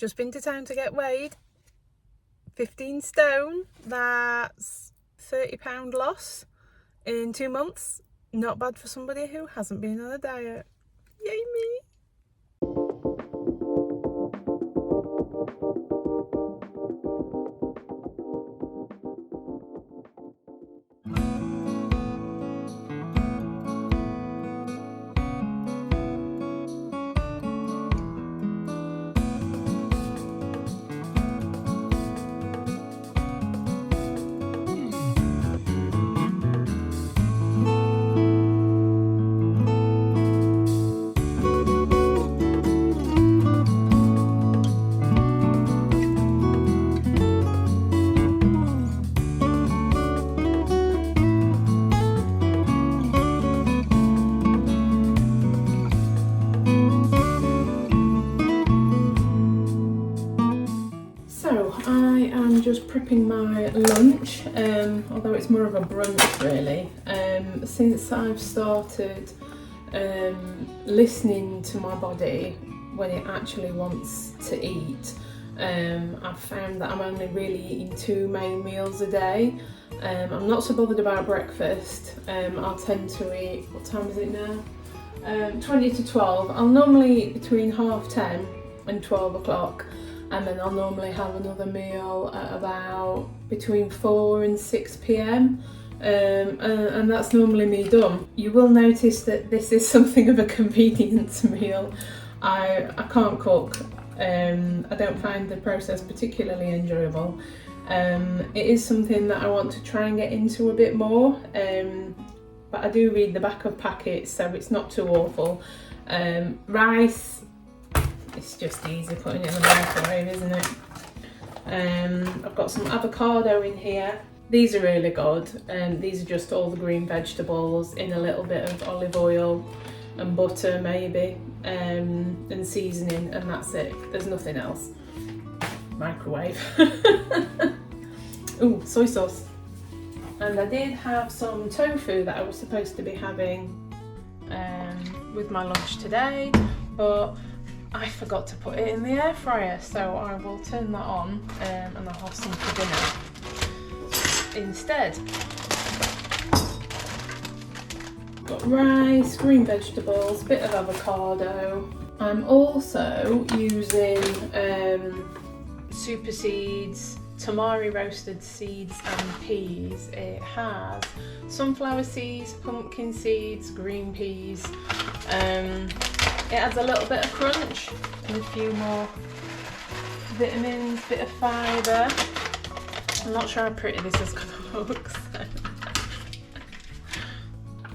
just been to town to get weighed. 15 stone, that's £30 loss in 2 months. Not bad for somebody who hasn't been on a diet. Yay me! Just prepping my lunch, although it's more of a brunch really. Since I've started listening to my body when it actually wants to eat, I've found that I'm only really eating 2 main meals a day. I'm not so bothered about breakfast. I'll tend to eat, what time is it now? 20 to 12. I'll normally eat between 10:30 and 12 o'clock. And then I'll normally have another meal at about between 4 and 6 p.m. And that's normally me done. You will notice that this is something of a convenience meal. I can't cook. I don't find the process particularly enjoyable. It is something that I want to try and get into a bit more. But I do read the back of packets, so it's not too awful. Rice. It's just easy putting it in the microwave, isn't it? I've got some avocado in here. These are really good. These are just all the green vegetables in a little bit of olive oil and butter maybe, and seasoning, and that's it. There's nothing else. Microwave. Ooh, soy sauce. And I did have some tofu that I was supposed to be having with my lunch today, but I forgot to put it in the air fryer, so I will turn that on and I'll have some for dinner instead. Got rice, green vegetables, bit of avocado. I'm also using super seeds, tamari roasted seeds and peas. It has sunflower seeds, pumpkin seeds, green peas. It adds a little bit of crunch and a few more vitamins, bit of fibre. I'm not sure how pretty this is going to look.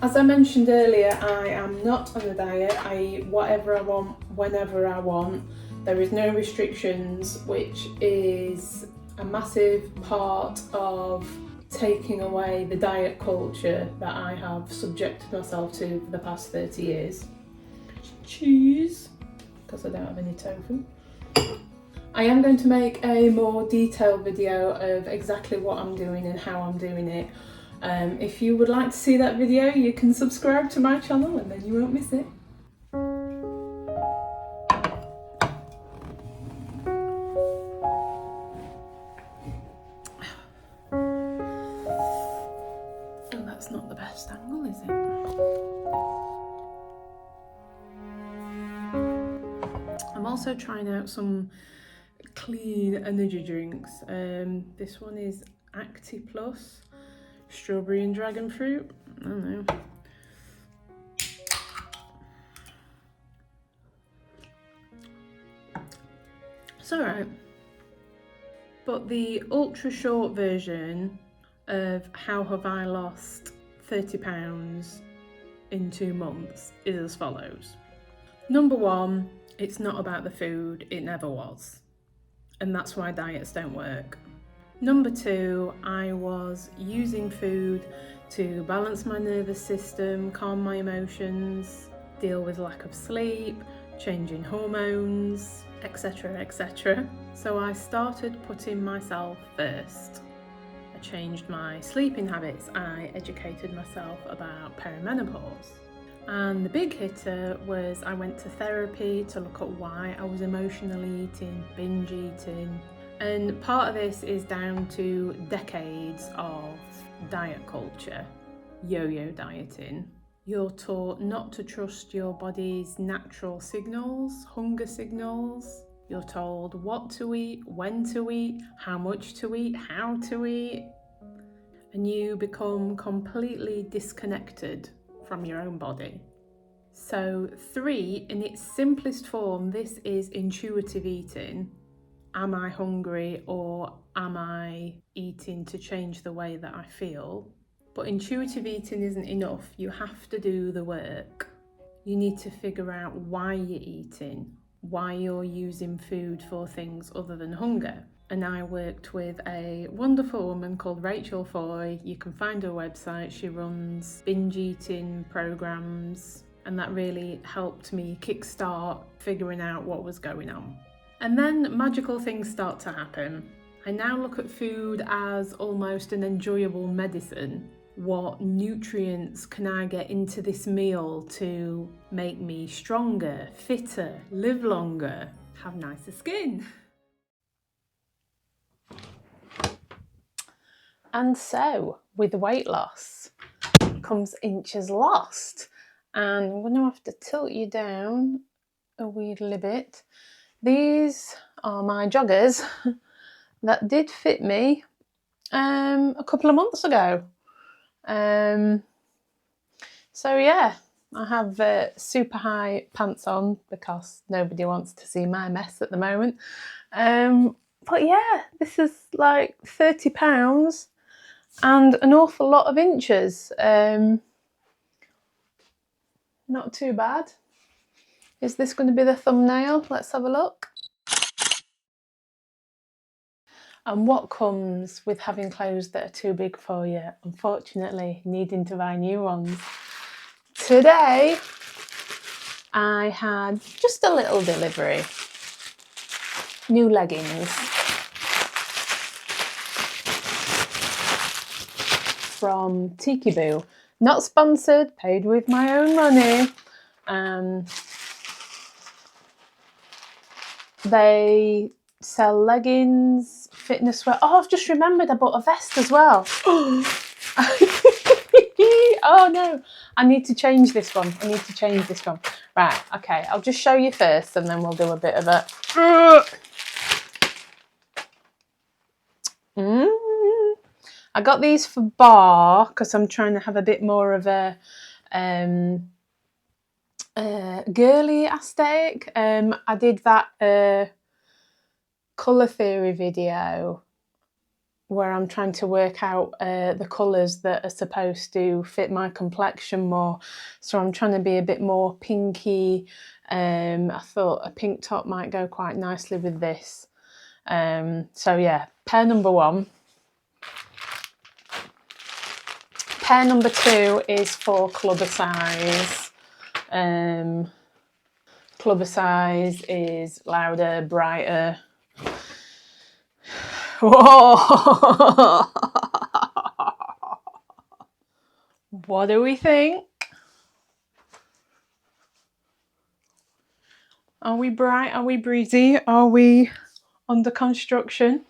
As I mentioned earlier, I am not on a diet. I eat whatever I want, whenever I want. There is no restrictions, which is a massive part of taking away the diet culture that I have subjected myself to for the past 30 years. Cheese, because I don't have any tofu. I am going to make a more detailed video of exactly what I'm doing and how I'm doing it. If you would like to see that video, you can subscribe to my channel and then you won't miss it. Oh, that's not the best angle, is it? I'm also trying out some clean energy drinks. This one is Acti Plus, strawberry and dragon fruit. I don't know. It's alright. But the ultra short version of how have I lost 30 pounds in 2 months is as follows. Number 1, it's not about the food, it never was. And that's why diets don't work. Number 2, I was using food to balance my nervous system, calm my emotions, deal with lack of sleep, changing hormones, etc, etc. So I started putting myself first. I changed my sleeping habits, I educated myself about perimenopause. And the big hitter was I went to therapy to look at why I was emotionally eating, binge eating. And part of this is down to decades of diet culture, yo-yo dieting. You're taught not to trust your body's natural signals, hunger signals. You're told what to eat, when to eat, how much to eat, how to eat. And you become completely disconnected from your own body. So 3, in its simplest form, this is intuitive eating. Am I hungry or am I eating to change the way that I feel? But intuitive eating isn't enough. You have to do the work. You need to figure out why you're eating, why you're using food for things other than hunger. And I worked with a wonderful woman called Rachael Foy. You can find her website. She runs binge eating programs, and that really helped me kickstart figuring out what was going on. And then magical things start to happen. I now look at food as almost an enjoyable medicine. What nutrients can I get into this meal to make me stronger, fitter, live longer, have nicer skin? And so, with weight loss comes inches lost. And I'm going to have to tilt you down a wee little bit. These are my joggers that did fit me a couple of months ago. So yeah, I have super high pants on because nobody wants to see my mess at the moment. But yeah, this is like £30 and an awful lot of inches. Not too bad. Is this going to be the thumbnail? Let's have a look. And what comes with having clothes that are too big for you? Unfortunately, needing to buy new ones. Today, I had just a little delivery. New leggings from Tiki Boo. Not sponsored, paid with my own money. They sell leggings, fitness wear. Oh, I've just remembered I bought a vest as well. Oh no, I need to change this one. Right, okay, I'll just show you first and then we'll do a bit of a... I got these for Barre because I'm trying to have a bit more of a girly aesthetic. I did that colour theory video where I'm trying to work out the colours that are supposed to fit my complexion more. So I'm trying to be a bit more pinky. I thought a pink top might go quite nicely with this. So yeah, pair number 1. Pair number 2 is for clubbersize. Clubbersize is louder, brighter. Whoa! What do we think? Are we bright? Are we breezy? Are we under construction?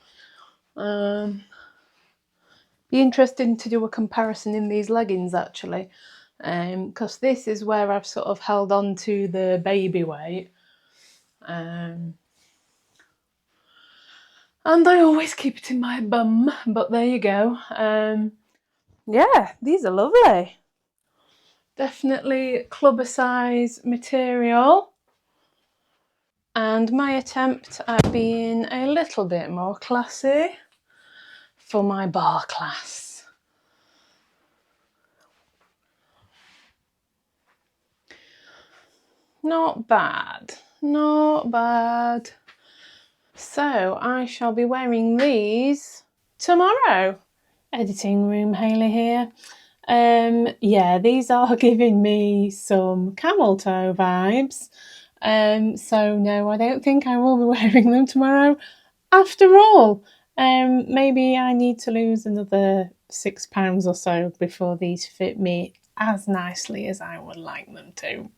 Be interesting to do a comparison in these leggings actually, because this is where I've sort of held on to the baby weight. And I always keep it in my bum, but there you go. Yeah, these are lovely. Definitely clubber-size material. And my attempt at being a little bit more classy for my bar class. Not bad, not bad. So I shall be wearing these tomorrow. Editing room Hayley here. Yeah, these are giving me some camel toe vibes. So no, I don't think I will be wearing them tomorrow. After all, maybe I need to lose another £6 or so before these fit me as nicely as I would like them to.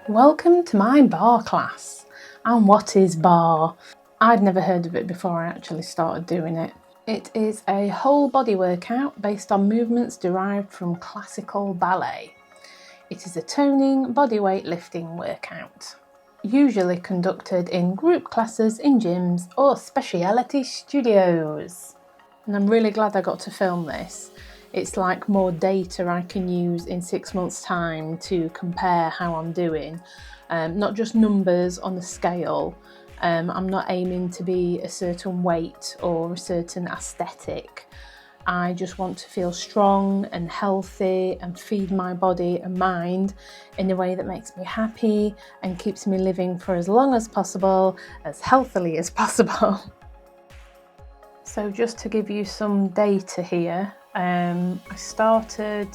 Welcome to my barre class. And what is barre? I'd never heard of it before I actually started doing it. It is a whole body workout based on movements derived from classical ballet. It is a toning bodyweight lifting workout, usually conducted in group classes in gyms or specialty studios. And I'm really glad I got to film this. It's like more data I can use in 6 months' time to compare how I'm doing. Not just numbers on the scale. I'm not aiming to be a certain weight or a certain aesthetic. I just want to feel strong and healthy and feed my body and mind in a way that makes me happy and keeps me living for as long as possible, as healthily as possible. So just to give you some data here, I started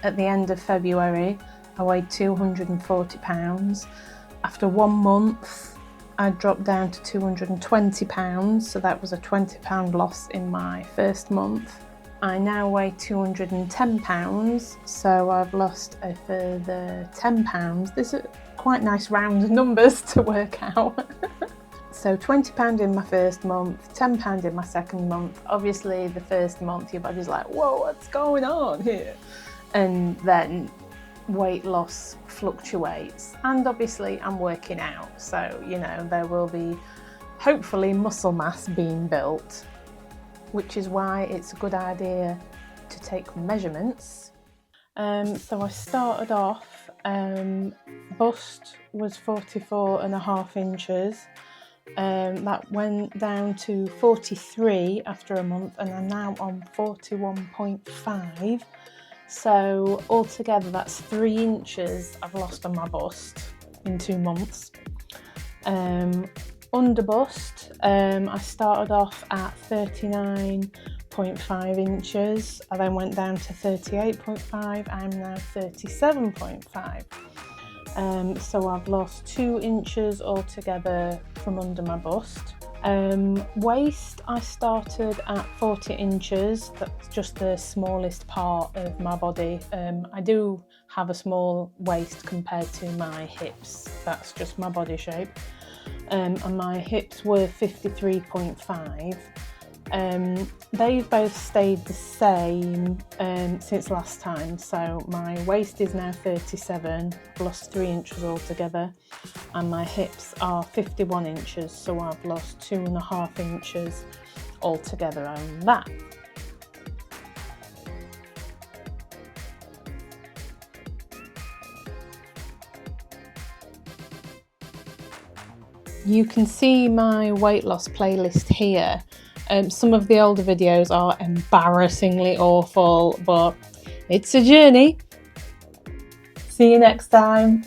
at the end of February. I weighed 240 pounds. After 1 month, I dropped down to 220 pounds, so that was a 20 pound loss in my first month. I now weigh 210 pounds, so I've lost a further 10 pounds. These are quite nice round numbers to work out. So £20 in my first month, £10 in my second month. Obviously the first month your body's like, whoa, what's going on here? And then weight loss fluctuates. And obviously I'm working out, so you know there will be hopefully muscle mass being built, which is why it's a good idea to take measurements. So I started off, bust was 44.5 inches. That went down to 43 after a month, and I'm now on 41.5. So altogether that's 3 inches I've lost on my bust in 2 months. Under bust, I started off at 39.5 inches. I then went down to 38.5. I'm now 37.5. So I've lost 2 inches altogether from under my bust. Waist, I started at 40 inches. That's just the smallest part of my body. I do have a small waist compared to my hips. That's just my body shape. And my hips were 53.5. They've both stayed the same since last time, so my waist is now 37, I've lost 3 inches altogether, and my hips are 51 inches, so I've lost 2.5 inches altogether on that. You can see my weight loss playlist here. Some of the older videos are embarrassingly awful, but it's a journey. See you next time.